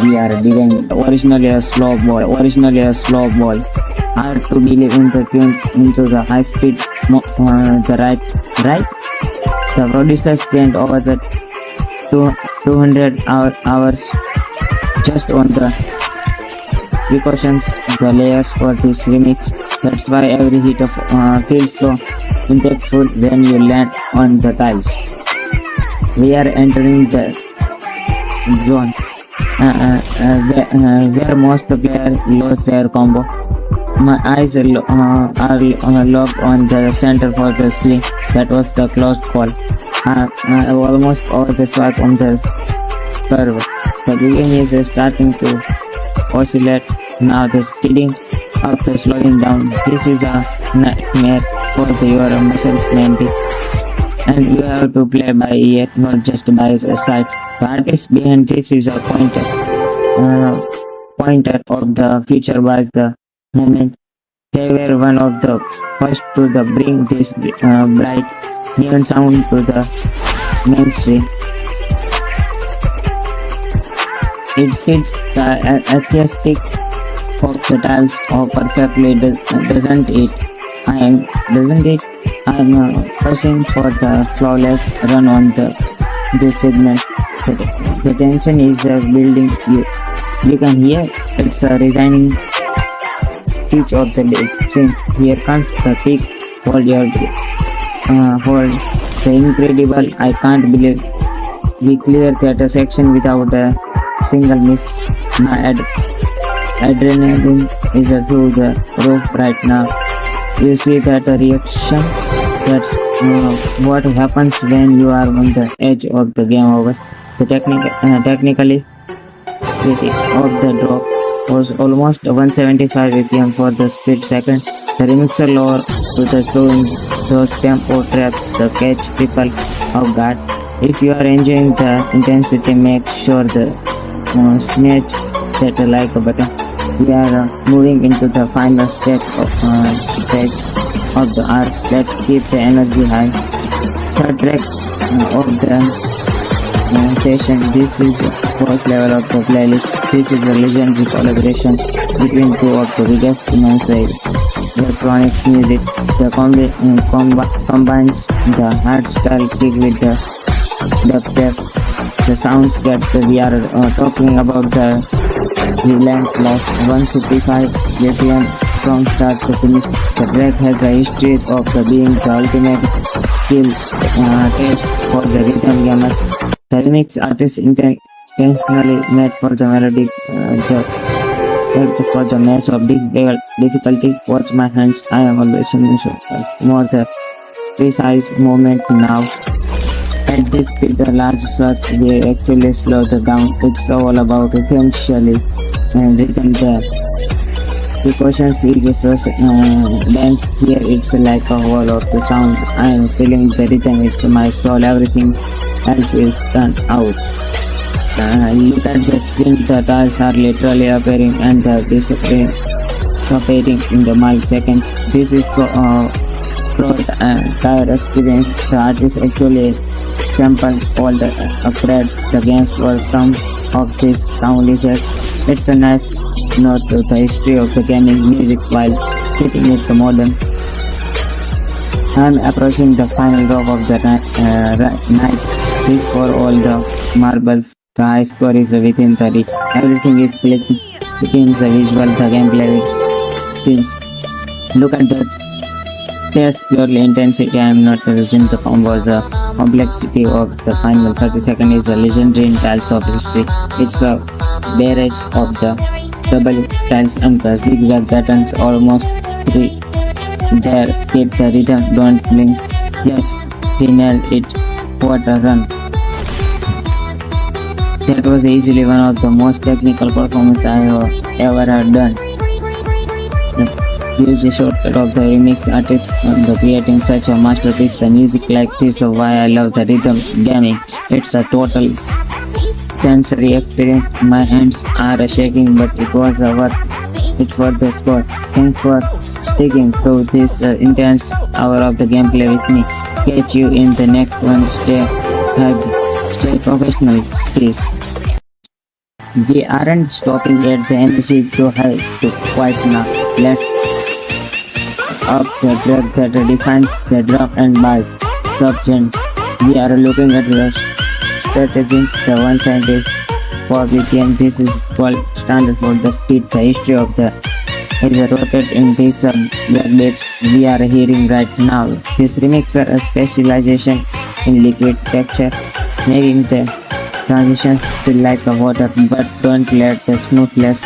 we are digging originally a slow ball. Hard to believe into the high speed, right? The producers spent over the 200 hours just on the precautions, the layers for this remix. That's why every hit of feels so impactful when you land on the tiles. We are entering the zone where most players lose their combo. My eyes are locked on the center for the screen. That was the close call. I almost over the swipe on the curve. The game is starting to oscillate. Now the speeding up, the slowing down. This is a nightmare for your muscles memory. And you have to play by ear, not just by sight. The artist behind this is a pointer of the future was the moment. They were one of the first to bring this bright neon sound to the mainstream. It fits the aesthetic of the tiles perfectly, doesn't it? I'm pushing for the flawless run on this segment. The tension is building. You can hear it's a resigning speech of the day. Since here comes the peak. Hold the incredible. I can't believe we cleared that section without a single miss. My adrenaline is through the roof right now. You see that reaction? That's what happens when you are on the edge of the game over. The technically of the drop was almost 175 APM for the split second. The remixer lower to the slowing those tempo traps the catch people off guard. If you are enjoying the intensity, make sure the smash that like button. We are moving into the final stage of the arc. Let's keep the energy high. Third track of the session. This is the first level of the playlist. This is a legendary collaboration between two of the biggest mainstream electronic music. The combines the hardstyle kick with the dubstep. The sounds that we are talking about the relentless 155 BPM from start to finish. The track has a history of being the ultimate skill test for the rhythm gamers. The remix artist intentionally made for the melodic for the match of big level difficulty. Watch my hands. I am always more the precise movement now. At this speed, the large shots they actually slow the down. It's all about essentially and rhythm there. Precautions is just dance here. It's like a wall of the sound. I am feeling the rhythm. It's my soul. Everything else is turned out. Look at the screen. The tiles are literally appearing and disappearing in the milliseconds. This is for tire experience. The artist actually sampled all the upgrades the games for some of these sound effects. It's a nice note to the history of the gaming music while keeping it modern. I'm approaching the final drop of the night. This for all the marbles. The high score is within the reach. Everything is clicking within the visual, the gameplay scenes. Look at the test purely intensity. I am not using the combos. The complexity of the final 30 seconds is a legendary in tiles of history. It's a barrage of the double tiles and the zigzag patterns almost there. Keep the rhythm, don't blink. Yes, he nailed it. What a run. That was easily one of the most technical performances I have ever done. Use the shortcut of the remix artist on creating such a masterpiece. The music like this is why I love the rhythm gaming. It's a total sensory experience. My hands are shaking, but it was worth it for the score. Thanks for sticking through this intense hour of the gameplay with me. Catch you in the next one. Stay professional, please. We aren't stopping at the MC to high to quiet now. Let's up the drug that defines the drop and bass subgenre. We are looking at the strategy, the one scientist for BPM. This is called standard for the speed. The history of the is rooted in these beats we are hearing right now. This remix are a specialization in liquid texture, making the transitions feel like a water, but don't let the smoothness